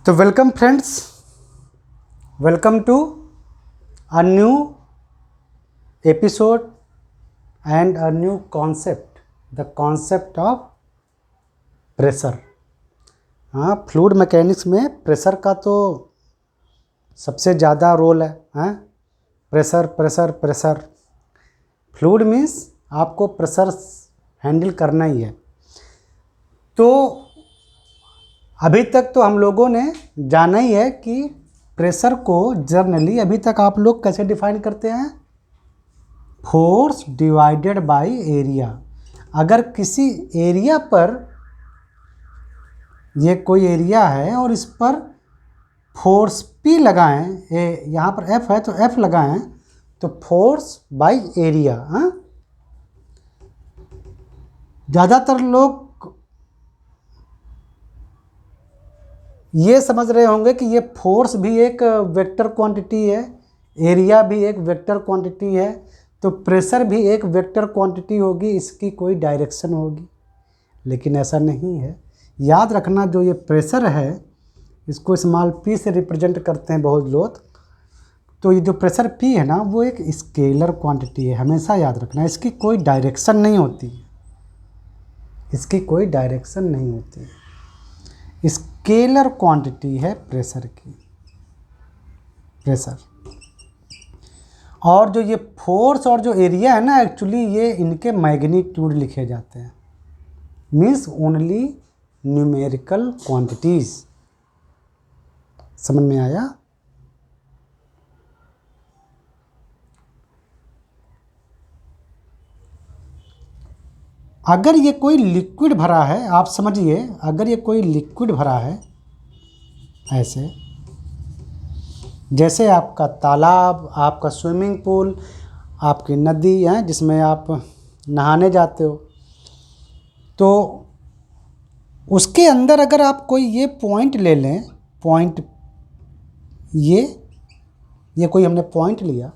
तो welcome friends, welcome to a new episode and a new concept, the concept of pressure. हाँ, fluid mechanics में pressure का तो सबसे ज़्यादा रोल है। हाँ, pressure pressure pressure. Fluid means आपको प्रेशर हैंडल करना ही है। तो अभी तक तो हम लोगों ने जाना ही है कि प्रेशर को जनरली अभी तक आप लोग कैसे डिफाइन करते हैं, फोर्स डिवाइडेड बाय एरिया। अगर किसी एरिया पर, ये कोई एरिया है और इस पर फोर्स P लगाएं, यहाँ पर F है तो F लगाएं, तो फोर्स बाय एरिया। हाँ, ज़्यादातर लोग ये समझ रहे होंगे कि ये फोर्स भी एक वेक्टर क्वांटिटी है, एरिया भी एक वेक्टर क्वांटिटी है, तो प्रेशर भी एक वेक्टर क्वांटिटी होगी, इसकी कोई डायरेक्शन होगी। लेकिन ऐसा नहीं है। याद रखना, जो ये प्रेशर है इसको स्मॉल p से रिप्रेजेंट करते हैं बहुत लोग। तो ये जो प्रेशर P है ना, वो एक स्केलर क्वांटिटी है, हमेशा याद रखना। इसकी कोई डायरेक्शन नहीं होती, इसकी कोई डायरेक्शन नहीं होती। स्केलर क्वांटिटी है प्रेशर की, प्रेशर। और जो ये फोर्स और जो एरिया है ना, एक्चुअली ये इनके मैग्नीट्यूड लिखे जाते हैं, मीन्स ओनली न्यूमेरिकल क्वांटिटीज। समझ में आया? अगर ये कोई लिक्विड भरा है, आप समझिए, अगर ये कोई लिक्विड भरा है, ऐसे जैसे आपका तालाब, आपका स्विमिंग पूल, आपकी नदी है जिसमें आप नहाने जाते हो, तो उसके अंदर अगर आप कोई ये पॉइंट ले लें, पॉइंट ये कोई हमने पॉइंट लिया,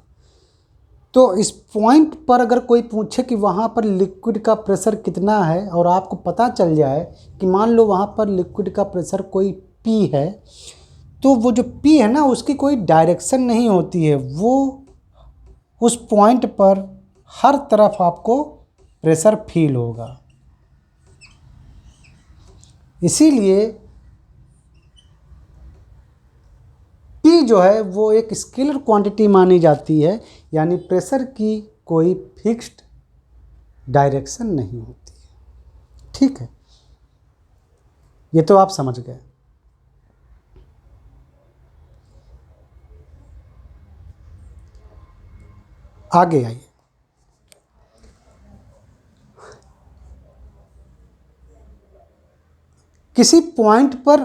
तो इस पॉइंट पर अगर कोई पूछे कि वहाँ पर लिक्विड का प्रेशर कितना है, और आपको पता चल जाए कि मान लो वहाँ पर लिक्विड का प्रेशर कोई P है, तो वो जो P है ना, उसकी कोई डायरेक्शन नहीं होती है, वो उस पॉइंट पर हर तरफ आपको प्रेशर फील होगा। इसीलिए P जो है वो एक स्केलर क्वांटिटी मानी जाती है, यानी प्रेशर की कोई फिक्स्ड डायरेक्शन नहीं होती है। ठीक है, ये तो आप समझ गए। आगे आइए। किसी पॉइंट पर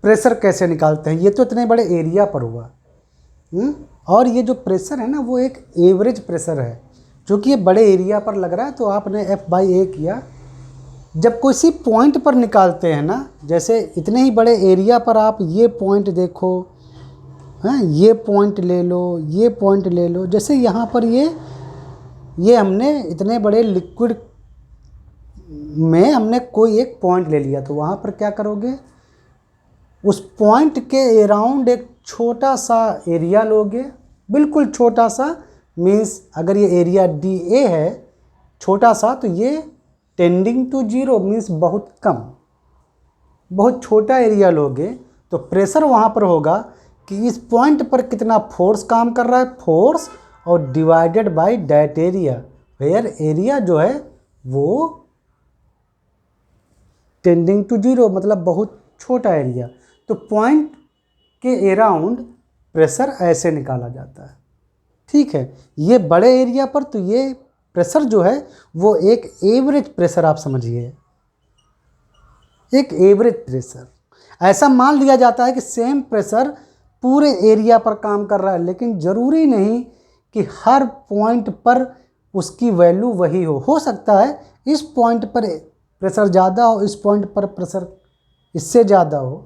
प्रेशर कैसे निकालते हैं, ये तो इतने बड़े एरिया पर हुआ। और ये जो प्रेशर है ना, वो एक एवरेज प्रेशर है, क्योंकि ये बड़े एरिया पर लग रहा है, तो आपने F/A किया। जब किसी पॉइंट पर निकालते हैं ना, जैसे इतने ही बड़े एरिया पर आप ये पॉइंट देखो, हाँ, ये पॉइंट ले लो, ये पॉइंट ले लो। जैसे यहाँ पर ये हमने इतने बड़े लिक्विड में हमने कोई एक पॉइंट ले लिया, तो वहाँ पर क्या करोगे, उस पॉइंट के अराउंड एक छोटा सा एरिया लोगे, बिल्कुल छोटा सा। मीन्स अगर ये एरिया DA है छोटा सा, तो ये टेंडिंग टू 0 मीन्स बहुत कम, बहुत छोटा एरिया लोगे, तो प्रेशर वहाँ पर होगा कि इस पॉइंट पर कितना फोर्स काम कर रहा है, फोर्स, और divided by that area, where area जो है वो टेंडिंग टू 0, मतलब बहुत छोटा एरिया। तो पॉइंट के अराउंड प्रेशर ऐसे निकाला जाता है। ठीक है, ये बड़े एरिया पर तो ये प्रेशर जो है वो एक एवरेज प्रेशर, आप समझिए, एक एवरेज प्रेशर। ऐसा मान लिया जाता है कि सेम प्रेशर पूरे एरिया पर काम कर रहा है, लेकिन ज़रूरी नहीं कि हर पॉइंट पर उसकी वैल्यू वही हो सकता है इस पॉइंट पर प्रेशर ज़्यादा हो, इस पॉइंट पर प्रेशर इससे ज़्यादा हो,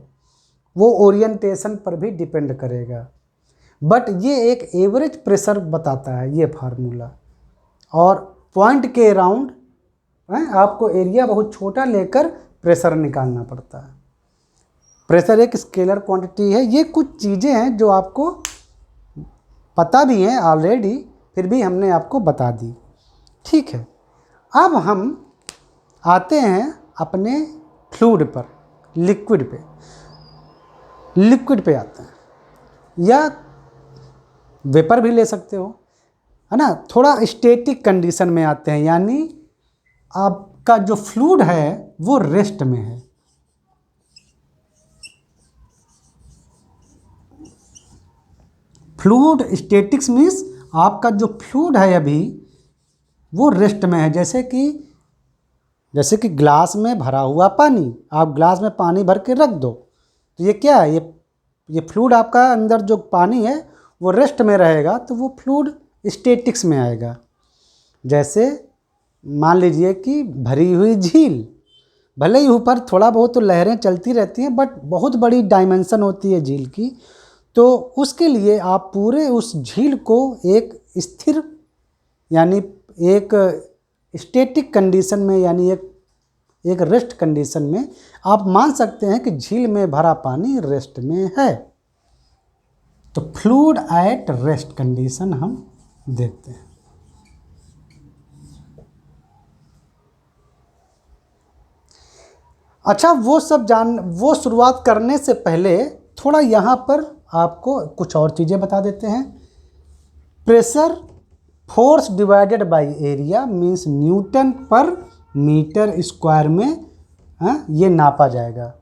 वो ओरिएंटेशन पर भी डिपेंड करेगा। बट ये एक एवरेज प्रेशर बताता है ये फार्मूला। और पॉइंट के अराउंड आपको एरिया बहुत छोटा लेकर प्रेशर निकालना पड़ता है। प्रेशर एक स्केलर क्वांटिटी है। ये कुछ चीज़ें हैं जो आपको पता भी हैं ऑलरेडी, फिर भी हमने आपको बता दी। ठीक है, अब हम आते हैं अपने फ्लूइड पर, लिक्विड पे। लिक्विड पे आते हैं या वेपर भी ले सकते हो, है ना। थोड़ा स्टैटिक कंडीशन में आते हैं, यानी आपका जो फ्लूइड है वो रेस्ट में है। फ्लूइड स्टैटिक्स मीन्स आपका जो फ्लूइड है अभी वो रेस्ट में है। जैसे कि ग्लास में भरा हुआ पानी, आप ग्लास में पानी भर के रख दो तो ये क्या है, ये फ्लूइड आपका अंदर जो पानी है वो रेस्ट में रहेगा, तो वो फ्लूइड स्टैटिक्स में आएगा। जैसे मान लीजिए कि भरी हुई झील, भले ही ऊपर थोड़ा बहुत तो लहरें चलती रहती हैं, बट बहुत बड़ी डायमेंशन होती है झील की, तो उसके लिए आप पूरे उस झील को एक स्थिर यानी एक स्टैटिक कंडीशन में, यानी एक रेस्ट कंडीशन में आप मान सकते हैं कि झील में भरा पानी रेस्ट में है। तो फ्लूइड एट रेस्ट कंडीशन हम देखते हैं। अच्छा, वो शुरुआत करने से पहले थोड़ा यहाँ पर आपको कुछ और चीज़ें बता देते हैं। Pressure force divided by area means Newton पर मीटर स्क्वायर में ये नापा जाएगा,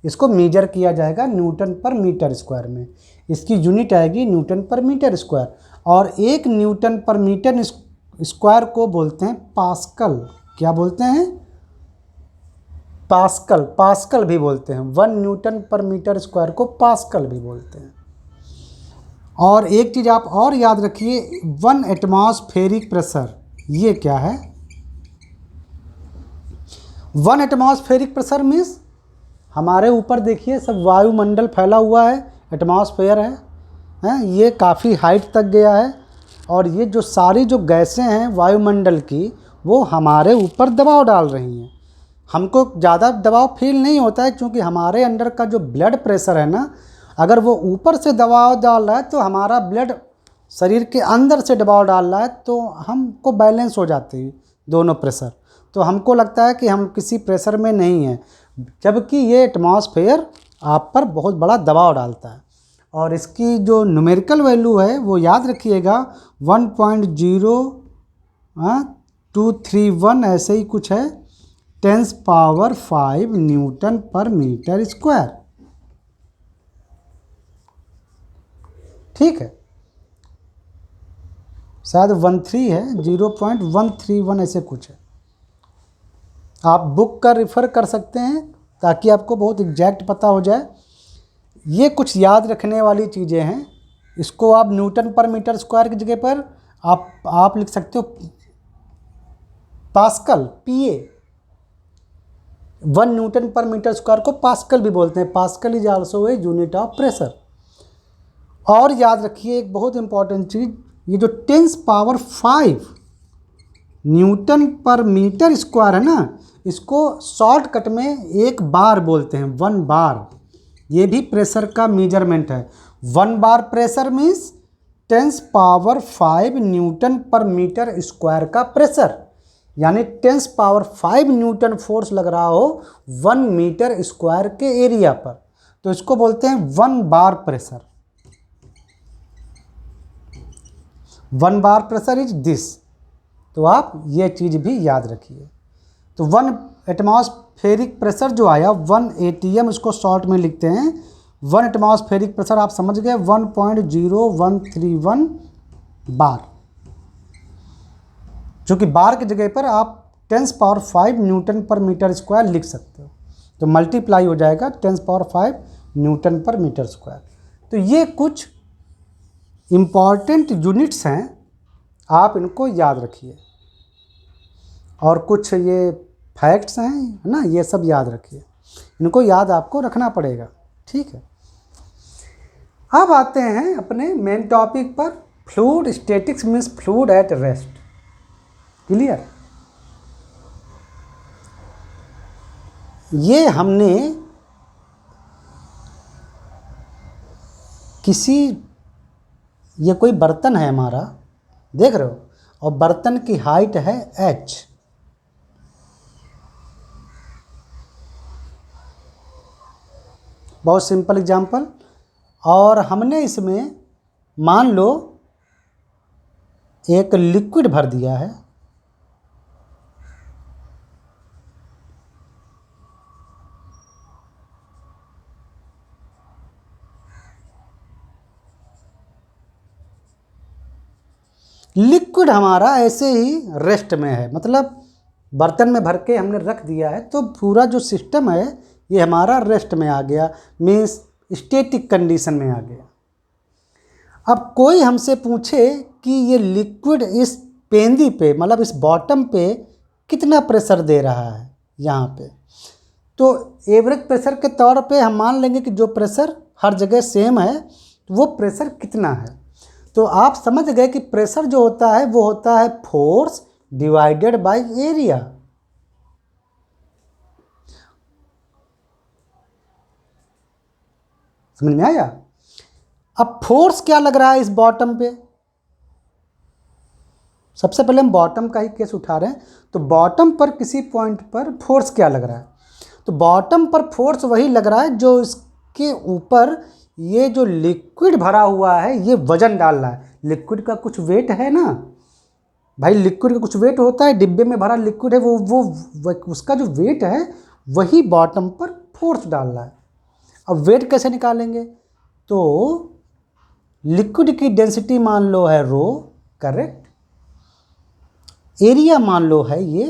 इसको मेजर किया जाएगा न्यूटन पर मीटर स्क्वायर में। इसकी यूनिट आएगी न्यूटन पर मीटर स्क्वायर, और एक न्यूटन पर मीटर स्क्वायर को बोलते हैं पास्कल। क्या बोलते हैं? पास्कल। पास्कल भी बोलते हैं, 1 न्यूटन पर मीटर स्क्वायर को पास्कल भी बोलते हैं। और एक चीज़ आप और याद रखिए, 1 एटमॉस्फेरिक प्रेशर, ये क्या है? 1 एटमॉस्फेरिक प्रेशर मीन्स हमारे ऊपर देखिए सब वायुमंडल फैला हुआ है, एटमॉस्फेयर है, ये काफ़ी हाइट तक गया है, और ये जो सारी जो गैसें हैं वायुमंडल की वो हमारे ऊपर दबाव डाल रही हैं। हमको ज़्यादा दबाव फील नहीं होता है, क्योंकि हमारे अंदर का जो ब्लड प्रेशर है ना, अगर वो ऊपर से दबाव डाल रहा है तो हमारा ब्लड शरीर के अंदर से दबाव डाल रहा है, तो हमको बैलेंस हो जाते हैं दोनों प्रेशर, तो हमको लगता है कि हम किसी प्रेशर में नहीं हैं, जबकि ये एटमॉस्फेयर आप पर बहुत बड़ा दबाव डालता है। और इसकी जो न्यूमेरिकल वैल्यू है वो याद रखिएगा, 1.0231 ऐसे ही कुछ है, 10⁵ न्यूटन पर मीटर स्क्वायर। ठीक है, शायद 13 है, 0.131 ऐसे कुछ है। आप बुक का रेफ़र कर सकते हैं ताकि आपको बहुत एग्जैक्ट पता हो जाए। ये कुछ याद रखने वाली चीज़ें हैं। इसको आप न्यूटन पर मीटर स्क्वायर की जगह पर आप लिख सकते हो पास्कल, PA। 1 न्यूटन पर मीटर स्क्वायर को पास्कल भी बोलते हैं। Pascal is also a unit of pressure. और याद रखिए एक बहुत इंपॉर्टेंट चीज़, ये जो 10⁵ न्यूटन पर मीटर स्क्वायर है ना, इसको शॉर्टकट में 1 बार बोलते हैं, 1 बार। ये भी प्रेशर का मेजरमेंट है। 1 बार प्रेशर मीन्स 10⁵ न्यूटन पर मीटर स्क्वायर का प्रेशर, यानी 10⁵ न्यूटन फोर्स लग रहा हो 1 मीटर स्क्वायर के एरिया पर, तो इसको बोलते हैं 1 bar pressure. 1 bar pressure is this. तो आप ये चीज़ भी याद रखिए। तो 1 एटमॉस्फेरिक प्रेशर जो आया 1 ATM, इसको शॉर्ट में लिखते हैं। 1 एटमॉस्फेरिक प्रेशर आप समझ गए, 1.0131 बार, जो कि बार की जगह पर आप 10⁵ न्यूटन पर मीटर स्क्वायर लिख सकते हो, तो मल्टीप्लाई हो जाएगा 10⁵ न्यूटन पर मीटर स्क्वायर। तो ये कुछ इम्पॉर्टेंट यूनिट्स हैं, आप इनको याद रखिए। और कुछ ये फैक्ट्स हैं, है ना, ये सब याद रखिए, इनको याद आपको रखना पड़ेगा। ठीक है, अब आते हैं अपने मेन टॉपिक पर। Fluid statics means fluid at rest. Clear? ये हमने किसी, ये कोई बर्तन है हमारा, देख रहे हो, और बर्तन की हाइट है h, बहुत सिंपल एग्जांपल, और हमने इसमें मान लो एक लिक्विड भर दिया है, लिक्विड हमारा ऐसे ही रेस्ट में है, मतलब बर्तन में भर के हमने रख दिया है, तो पूरा जो सिस्टम है ये हमारा रेस्ट में आ गया, मीन्स स्टैटिक कंडीशन में आ गया। अब कोई हमसे पूछे कि ये लिक्विड इस पेंदी पे, मतलब इस बॉटम पे कितना प्रेशर दे रहा है यहाँ पे, तो एवरेज प्रेशर के तौर पे हम मान लेंगे कि जो प्रेशर हर जगह सेम है, तो वो प्रेशर कितना है। तो आप समझ गए कि प्रेशर जो होता है वो होता है फोर्स डिवाइडेड बाय एरिया। समझ में आया। अब फोर्स क्या लग रहा है इस बॉटम पे, सबसे पहले हम बॉटम का ही केस उठा रहे हैं, तो बॉटम पर किसी पॉइंट पर फोर्स क्या लग रहा है, तो बॉटम पर फोर्स वही लग रहा है जो इसके ऊपर ये जो लिक्विड भरा हुआ है ये वजन डाल रहा है। लिक्विड का कुछ वेट है ना भाई, लिक्विड का कुछ वेट होता है, डिब्बे में भरा लिक्विड है, वो उसका जो वेट है वही बॉटम पर फोर्स डाल रहा है। अब वेट कैसे निकालेंगे, तो लिक्विड की डेंसिटी मान लो है रो, करेक्ट, एरिया मान लो है ये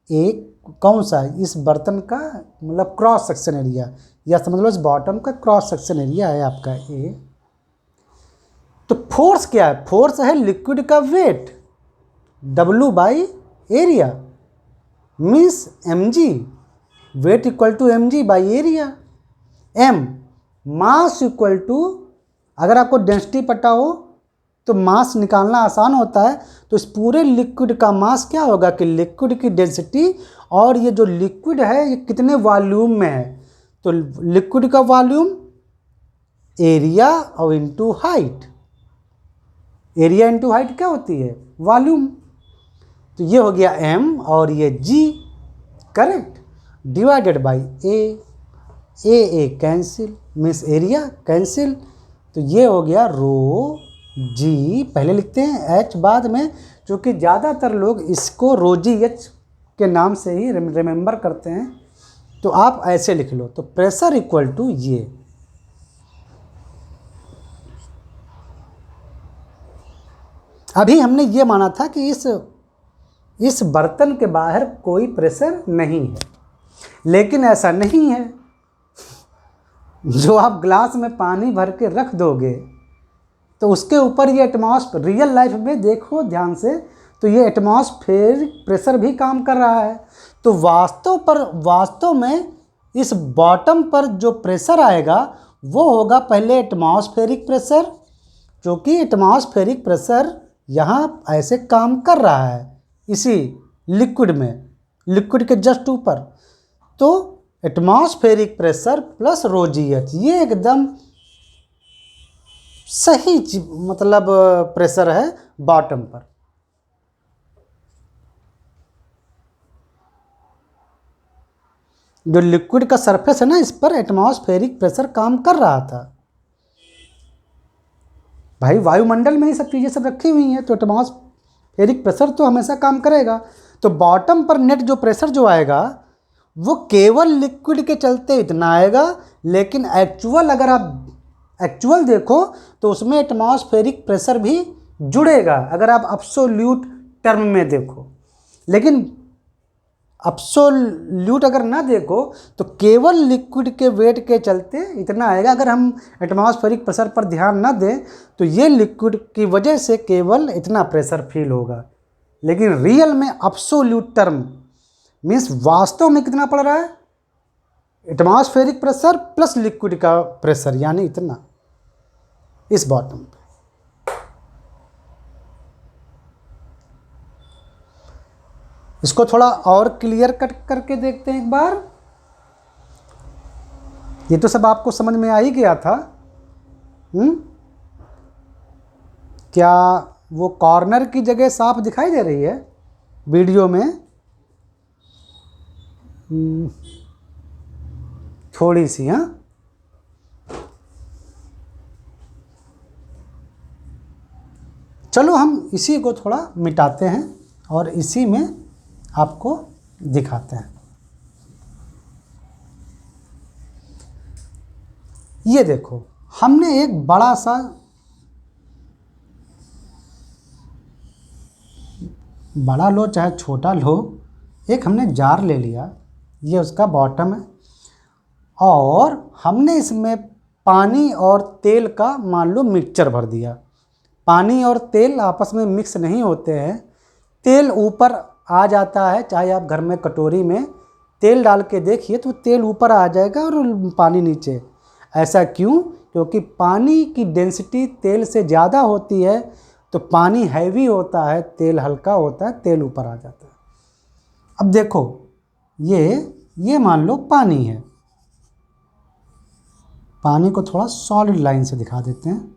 एक कौन सा, इस बर्तन का मतलब क्रॉस सेक्शन एरिया, या समझ लो इस बॉटम का क्रॉस सेक्शन एरिया है आपका ए। तो फोर्स क्या है, फोर्स है लिक्विड का weight W by area, means mg, weight equal to mg by area. m mass equal to, अगर आपको डेंसिटी पता हो तो मास निकालना आसान होता है, तो इस पूरे लिक्विड का मास क्या होगा कि लिक्विड की डेंसिटी, और ये जो लिक्विड है ये कितने वॉल्यूम में है, तो लिक्विड का वॉल्यूम एरिया और into height, area into height क्या होती है, वॉल्यूम, तो ये हो गया m और ये g, correct, divided by A cancel, means area cancel, तो ये हो गया रो जी, पहले लिखते हैं h बाद में, क्योंकि ज़्यादातर लोग इसको रो जी एच के नाम से ही रिमेंबर करते हैं, तो आप ऐसे लिख लो। तो प्रेशर इक्वल टू ये, अभी हमने ये माना था कि इस बर्तन के बाहर कोई प्रेशर नहीं है, लेकिन ऐसा नहीं है। जो आप ग्लास में पानी भर के रख दोगे तो उसके ऊपर ये एटमॉस्फेयर, रियल लाइफ में देखो ध्यान से, तो ये एटमॉस्फेरिक प्रेशर भी काम कर रहा है। तो वास्तव में इस बॉटम पर जो प्रेशर आएगा वो होगा पहले एटमॉस्फेरिक प्रेशर, क्योंकि एटमॉस्फेरिक प्रेशर यहाँ ऐसे काम कर रहा है इसी लिक्विड में, लिक्विड के जस्ट ऊपर, तो एटमॉस्फेरिक प्रेशर प्लस रो जी एच, ये एकदम सही मतलब प्रेशर है बॉटम पर। जो लिक्विड का सरफेस है ना, इस पर एटमॉस्फेरिक प्रेशर काम कर रहा था भाई, वायुमंडल में ही सब चीज़ें सब रखी हुई हैं, तो एटमॉस्फेरिक प्रेशर तो हमेशा काम करेगा। तो बॉटम पर नेट जो प्रेशर जो आएगा वो केवल लिक्विड के चलते इतना आएगा, लेकिन एक्चुअल अगर आप एक्चुअल देखो तो उसमें एटमॉस्फेरिक प्रेशर भी जुड़ेगा, अगर आप अब्सोल्यूट टर्म में देखो। लेकिन अब्सोल्यूट अगर ना देखो तो केवल लिक्विड के वेट के चलते इतना आएगा। अगर हम एटमॉस्फेरिक प्रेशर पर ध्यान ना दें तो ये लिक्विड की वजह से केवल इतना प्रेशर फील होगा, लेकिन रियल में अब्सोल्यूट टर्म मीन्स वास्तव में कितना पड़ रहा है, एटमॉस्फेरिक प्रेशर प्लस लिक्विड का प्रेशर, यानी इतना इस बॉटम पे। इसको थोड़ा और क्लियर कट करके देखते हैं एक बार। ये तो सब आपको समझ में आ ही गया था। क्या वो कॉर्नर की जगह साफ दिखाई दे रही है वीडियो में? थोड़ी सी, हाँ। चलो हम इसी को थोड़ा मिटाते हैं और इसी में आपको दिखाते हैं। ये देखो, हमने एक बड़ा सा बड़ा लो चाहे छोटा लो, एक हमने जार ले लिया, ये उसका बॉटम है, और हमने इसमें पानी और तेल का मान लो मिक्सचर भर दिया। पानी और तेल आपस में मिक्स नहीं होते हैं, तेल ऊपर आ जाता है, चाहे आप घर में कटोरी में तेल डाल के देखिए तो तेल ऊपर आ जाएगा और पानी नीचे। ऐसा क्यों? क्योंकि पानी की डेंसिटी तेल से ज़्यादा होती है, तो पानी हैवी होता है, तेल हल्का होता है, तेल ऊपर आ जाता है। अब देखो, ये मान लो पानी है, पानी को थोड़ा सॉलिड लाइन से दिखा देते हैं,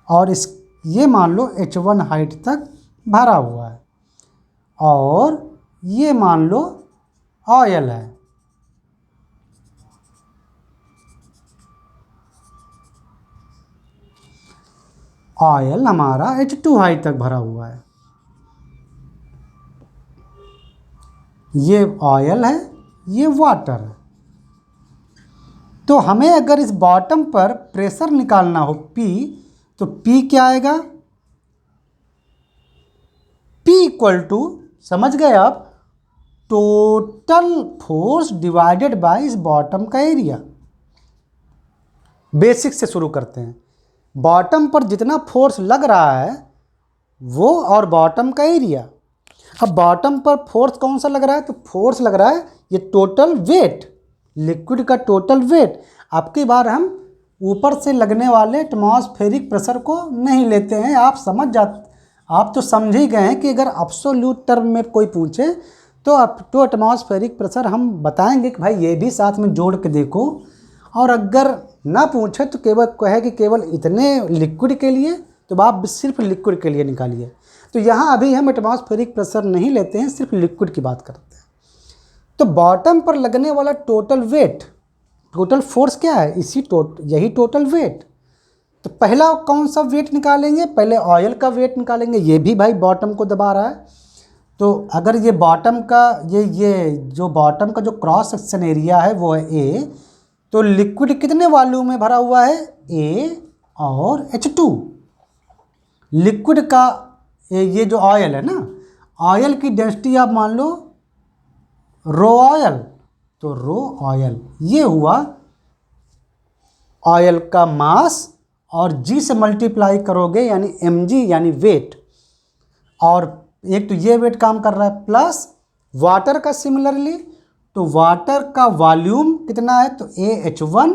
और ये मान लो H1 हाइट तक भरा हुआ है, और ये मान लो ऑयल है, ऑयल हमारा H2 हाइट तक भरा हुआ है। ये ऑयल है, ये वाटर है। तो हमें अगर इस बॉटम पर प्रेशर निकालना हो P, तो P क्या आएगा? P इक्वल टू, समझ गए आप, टोटल फोर्स डिवाइडेड बाय इस बॉटम का एरिया। बेसिक से शुरू करते हैं। बॉटम पर जितना फोर्स लग रहा है वो, और बॉटम का एरिया। अब बॉटम पर फोर्स कौन सा लग रहा है? तो फोर्स लग रहा है ये टोटल वेट, लिक्विड का टोटल वेट। आपकी बार हम ऊपर से लगने वाले एटमॉस्फेरिक प्रेशर को नहीं लेते हैं, आप समझ जाते, आप तो समझ ही गए हैं कि अगर एब्सोल्यूट टर्म में कोई पूछे तो एटमॉस्फेरिक प्रेशर हम बताएंगे कि भाई ये भी साथ में जोड़ के देखो, और अगर ना पूछे तो केवल कहे कि केवल इतने लिक्विड के लिए, तो आप सिर्फ लिक्विड के लिए निकालिए। तो यहाँ अभी हम एटमॉस्फेरिक प्रेशर नहीं लेते हैं, सिर्फ लिक्विड की बात करते हैं। तो बॉटम पर लगने वाला टोटल वेट, टोटल फोर्स क्या है? यही टोटल वेट। तो पहला कौन सा वेट निकालेंगे? पहले ऑयल का वेट निकालेंगे, ये भी भाई बॉटम को दबा रहा है। तो अगर ये बॉटम का ये जो बॉटम का जो क्रॉस सेक्शन एरिया है वो है A, तो लिक्विड कितने वॉल्यूम में भरा हुआ है? A और H2। लिक्विड का ये जो ऑयल है ना, ऑयल की डेंसिटी आप मान लो रो ऑयल, तो रो ऑयल ये हुआ ऑयल का मास, और G से मल्टीप्लाई करोगे यानी mg यानी वेट, और एक तो ये वेट काम कर रहा है, प्लस वाटर का सिमिलरली, तो वाटर का वॉल्यूम कितना है? तो AH1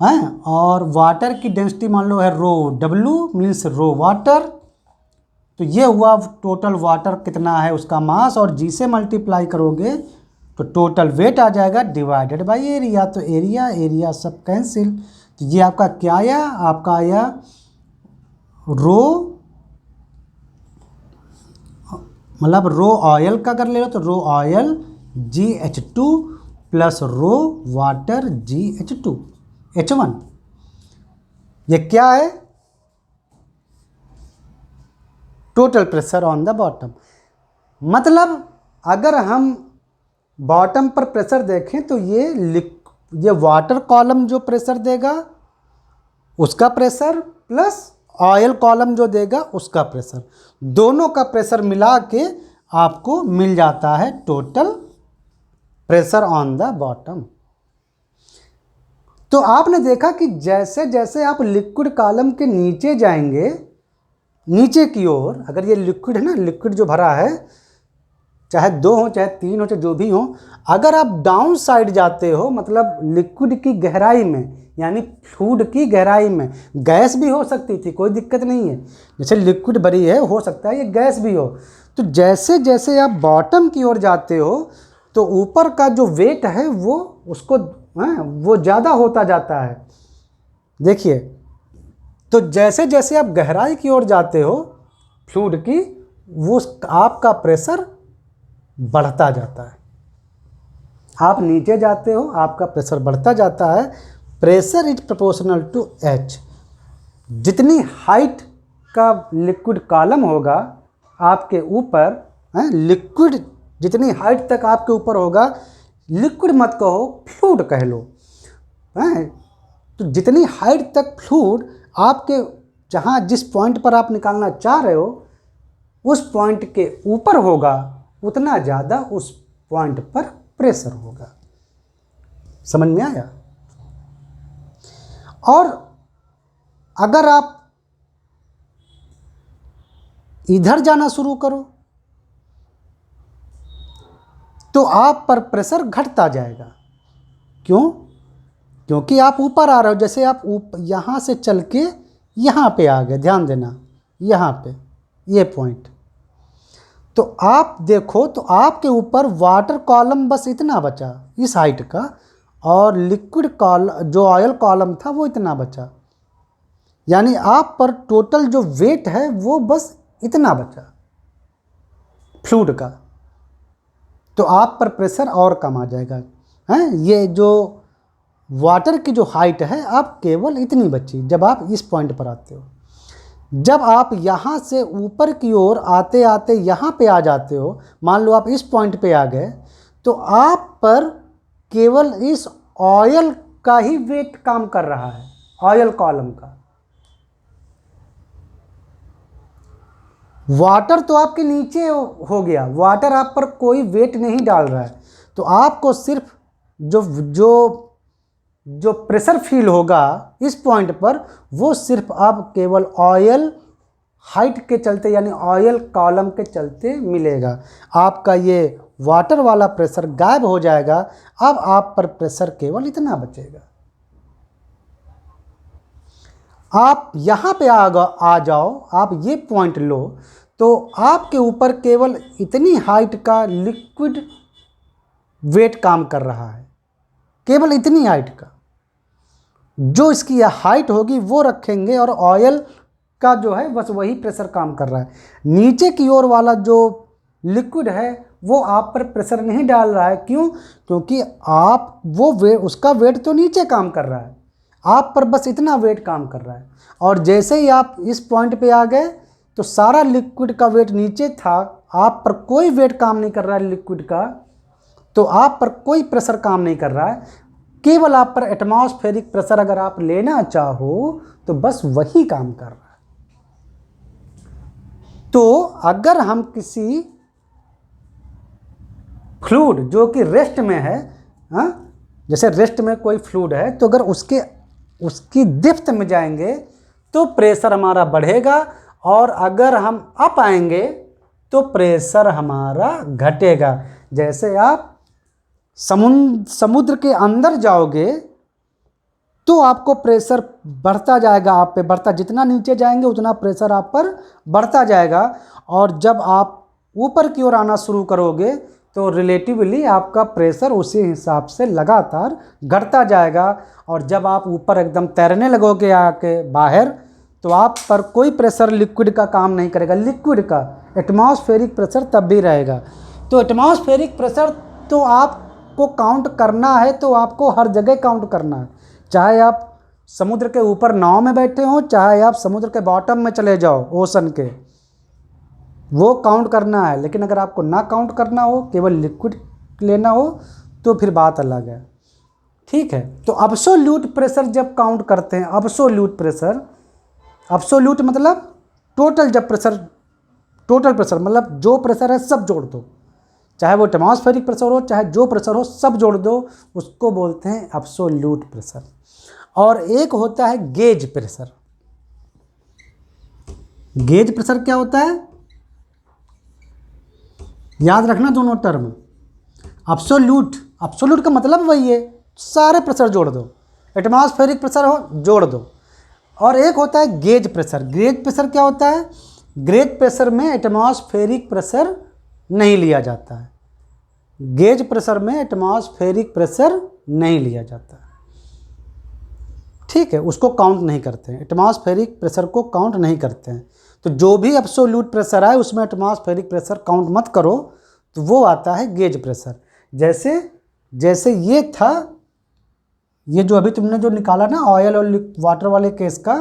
है, और वाटर की डेंसिटी मान लो है रो W, मीन्स रो वाटर। तो ये हुआ टोटल वाटर कितना है उसका मास, और G से मल्टीप्लाई करोगे तो टोटल वेट आ जाएगा डिवाइडेड बाय एरिया। तो एरिया सब कैंसिल, तो ये आपका क्या आया? आपका आया रो, मतलब रो ऑयल का अगर ले लो तो rho oil GH2 plus rho water GH2 H1। ये क्या है? Total pressure on the bottom. मतलब अगर हम बॉटम पर प्रेशर देखें तो ये वाटर कॉलम जो प्रेशर देगा उसका प्रेशर, प्लस ऑयल कॉलम जो देगा उसका प्रेशर, दोनों का प्रेशर मिला के आपको मिल जाता है total pressure on the bottom. तो आपने देखा कि जैसे जैसे आप लिक्विड कॉलम के नीचे जाएंगे, नीचे की ओर, अगर ये लिक्विड है ना, लिक्विड जो भरा है, चाहे 2 हो चाहे 3 हो चाहे जो भी हो, अगर आप डाउन साइड जाते हो, मतलब लिक्विड की गहराई में, यानी फ्लूइड की गहराई में, गैस भी हो सकती थी, कोई दिक्कत नहीं है, जैसे लिक्विड भरी है हो सकता है ये गैस भी हो। तो जैसे जैसे आप बॉटम की ओर जाते हो तो ऊपर का जो वेट है वो ज़्यादा होता जाता है। देखिए तो जैसे जैसे आप गहराई की ओर जाते हो फ्लूइड की, वो आपका प्रेशर बढ़ता जाता है। आप नीचे जाते हो, आपका प्रेशर बढ़ता जाता है। Pressure is proportional to H. जितनी हाइट का लिक्विड कॉलम होगा आपके ऊपर, लिक्विड जितनी हाइट तक आपके ऊपर होगा, लिक्विड मत कहो, फ्लूइड कह लो, तो जितनी हाइट तक फ्लूइड आपके जहाँ जिस पॉइंट पर आप निकालना चाह रहे हो उस पॉइंट के ऊपर होगा, उतना ज़्यादा उस पॉइंट पर प्रेशर होगा। समझ में आया? और अगर आप इधर जाना शुरू करो तो आप पर प्रेशर घटता जाएगा। क्यों? क्योंकि आप ऊपर आ रहे हो। जैसे आप यहाँ से चल के यहाँ पे आ गए, ध्यान देना, यहाँ पे ये पॉइंट, तो आप देखो तो आपके ऊपर वाटर कॉलम बस इतना बचा इस हाइट का, और लिक्विड कॉलम जो ऑयल कॉलम था वो इतना बचा। यानी आप पर टोटल जो वेट है वो बस इतना बचा फ्लूइड का, तो आप पर प्रेशर और कम आ जाएगा। हैं, ये जो वाटर की जो हाइट है आप केवल इतनी बची जब आप इस पॉइंट पर आते हो। जब आप यहाँ से ऊपर की ओर आते आते यहाँ पे आ जाते हो, मान लो आप इस पॉइंट पे आ गए, तो आप पर केवल इस ऑयल का ही वेट काम कर रहा है, ऑयल कॉलम का। वाटर तो आपके नीचे हो गया, वाटर आप पर कोई वेट नहीं डाल रहा है, तो आपको सिर्फ जो प्रेशर फील होगा इस पॉइंट पर, वो सिर्फ आप केवल ऑयल हाइट के चलते यानी ऑयल कॉलम के चलते मिलेगा। आपका ये वाटर वाला प्रेशर गायब हो जाएगा। अब आप पर प्रेशर केवल इतना बचेगा। आप यहाँ पे आ जाओ, आप ये पॉइंट लो, तो आपके ऊपर केवल इतनी हाइट का लिक्विड वेट काम कर रहा है, केवल इतनी हाइट का। जो इसकी हाइट होगी वो रखेंगे, और ऑयल का जो है बस वही प्रेशर काम कर रहा है। नीचे की ओर वाला जो लिक्विड है वो आप पर प्रेशर नहीं डाल रहा है। क्यों? क्योंकि आप उसका वेट तो नीचे काम कर रहा है, आप पर बस इतना वेट काम कर रहा है। और जैसे ही आप इस पॉइंट पे आ गए तो सारा लिक्विड का वेट नीचे था, आप पर कोई वेट काम नहीं कर रहा है लिक्विड का, तो आप पर कोई प्रेशर काम नहीं कर रहा है। केवल आप पर एटमॉस्फेरिक प्रेशर अगर आप लेना चाहो तो बस वही काम कर रहा है। तो अगर हम किसी फ्लूइड जो कि रेस्ट में है, जैसे रेस्ट में कोई फ्लूइड है, तो अगर उसकी डेप्थ में जाएंगे तो प्रेशर हमारा बढ़ेगा, और अगर हम अप आएंगे तो प्रेशर हमारा घटेगा। जैसे आप समुद्र के अंदर जाओगे तो आपको प्रेशर बढ़ता जाएगा, आप पे बढ़ता, जितना नीचे जाएंगे उतना प्रेशर आप पर बढ़ता जाएगा। और जब आप ऊपर की ओर आना शुरू करोगे तो रिलेटिवली आपका प्रेशर उसी हिसाब से लगातार घटता जाएगा। और जब आप ऊपर एकदम तैरने लगोगे आके बाहर, तो आप पर कोई प्रेशर लिक्विड का काम नहीं करेगा, लिक्विड का एटमॉस्फेरिक प्रेशर तब भी रहेगा। तो एटमॉस्फेरिक प्रेशर तो आपको काउंट करना है तो आपको हर जगह काउंट करना है, चाहे आप समुद्र के ऊपर नाव में बैठे हो, चाहे आप समुद्र के बॉटम में चले जाओ ओशन के, वो काउंट करना है। लेकिन अगर आपको ना काउंट करना हो, केवल लिक्विड लेना हो, तो फिर बात अलग है। ठीक है, तो अब्सोल्यूट प्रेशर जब काउंट करते हैं, अब्सोल्यूट मतलब टोटल, जब टोटल प्रेशर मतलब जो प्रेशर है सब जोड़ दो, चाहे वो एटमॉस्फेरिक प्रेशर हो चाहे जो प्रेशर हो, सब जोड़ दो, उसको बोलते हैं अब्सोल्यूट प्रेशर। और एक होता है गेज प्रेशर। गेज प्रेशर क्या होता है, याद रखना दोनों टर्म। अब्सोल्यूट का मतलब वही है, सारे प्रेशर जोड़ दो, एटमॉस्फेरिक प्रेशर हो जोड़ दो। और एक होता है गेज प्रेशर। गेज प्रेशर क्या होता है, गेज प्रेशर में एटमॉस्फेरिक प्रेशर नहीं लिया जाता है, गेज प्रेशर में एटमॉस्फेरिक प्रेशर नहीं लिया जाता है। ठीक है, उसको काउंट नहीं करते हैं, एटमॉस्फेरिक प्रेशर को काउंट नहीं करते हैं। तो जो भी एब्सोल्यूट प्रेशर आए उसमें एटमॉस्फेरिक प्रेशर काउंट मत करो, तो वो आता है गेज प्रेशर। जैसे जैसे ये था, ये जो अभी तुमने जो निकाला ना ऑयल और वाटर वाले केस का,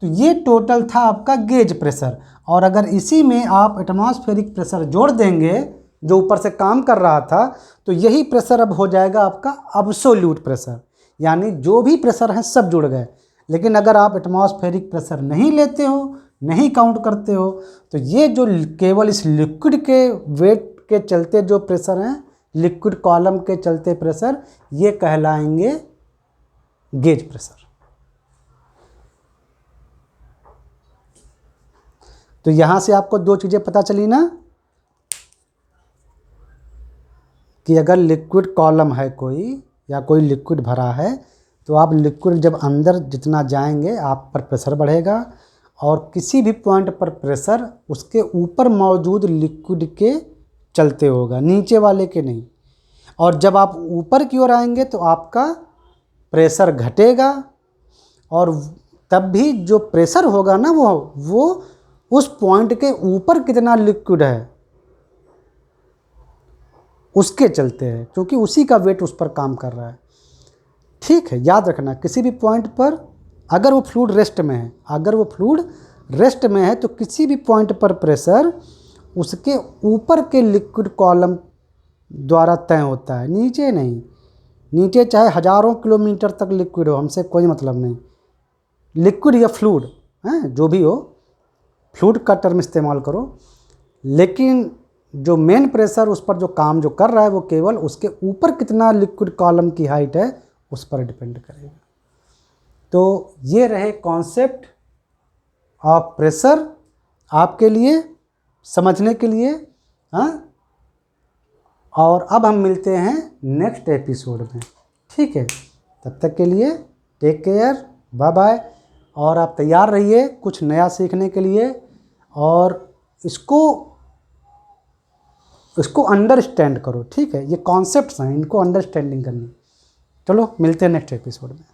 तो ये टोटल था आपका गेज प्रेशर। और अगर इसी में आप एटमॉस्फेरिक प्रेशर जोड़ देंगे जो ऊपर से काम कर रहा था, तो यही प्रेशर अब हो जाएगा आपका एब्सोल्यूट प्रेशर, यानी जो भी प्रेशर हैं सब जुड़ गए। लेकिन अगर आप एटमॉस्फेरिक प्रेशर नहीं लेते हो, नहीं काउंट करते हो, तो ये जो केवल इस लिक्विड के वेट के चलते जो प्रेशर हैं, लिक्विड कॉलम के चलते प्रेशर, ये कहलाएंगे गेज प्रेशर। तो यहां से आपको दो चीज़ें पता चली ना, कि अगर लिक्विड कॉलम है कोई या कोई लिक्विड भरा है, तो आप लिक्विड जब अंदर जितना जाएंगे आप पर प्रेशर बढ़ेगा, और किसी भी पॉइंट पर प्रेशर उसके ऊपर मौजूद लिक्विड के चलते होगा, नीचे वाले के नहीं। और जब आप ऊपर की ओर आएंगे तो आपका प्रेशर घटेगा, और तब भी जो प्रेशर होगा ना वो उस पॉइंट के ऊपर कितना लिक्विड है उसके चलते है, क्योंकि उसी का वेट उस पर काम कर रहा है। ठीक है, याद रखना, किसी भी पॉइंट पर अगर वो फ्लूइड रेस्ट में है, अगर वो फ्लूइड रेस्ट में है, तो किसी भी पॉइंट पर प्रेशर उसके ऊपर के लिक्विड कॉलम द्वारा तय होता है, नीचे नहीं। नीचे चाहे हज़ारों किलोमीटर तक लिक्विड हो, हमसे कोई मतलब नहीं, लिक्विड या फ्लूइड हैं, जो भी हो, फ्लूइड का टर्म इस्तेमाल करो। लेकिन जो मेन प्रेशर उस पर जो काम जो कर रहा है, वो केवल उसके ऊपर कितना लिक्विड कॉलम की हाइट है उस पर डिपेंड करेगा। तो ये रहे कॉन्सेप्ट ऑफ प्रेशर आपके लिए समझने के लिए। हाँ, और अब हम मिलते हैं नेक्स्ट एपिसोड में। ठीक है, तब तक के लिए टेक केयर, बाय बाय। और आप तैयार रहिए कुछ नया सीखने के लिए, और इसको अंडरस्टैंड करो। ठीक है, ये कॉन्सेप्ट्स हैं, इनको अंडरस्टैंडिंग करनी। चलो मिलते हैं नेक्स्ट एपिसोड में।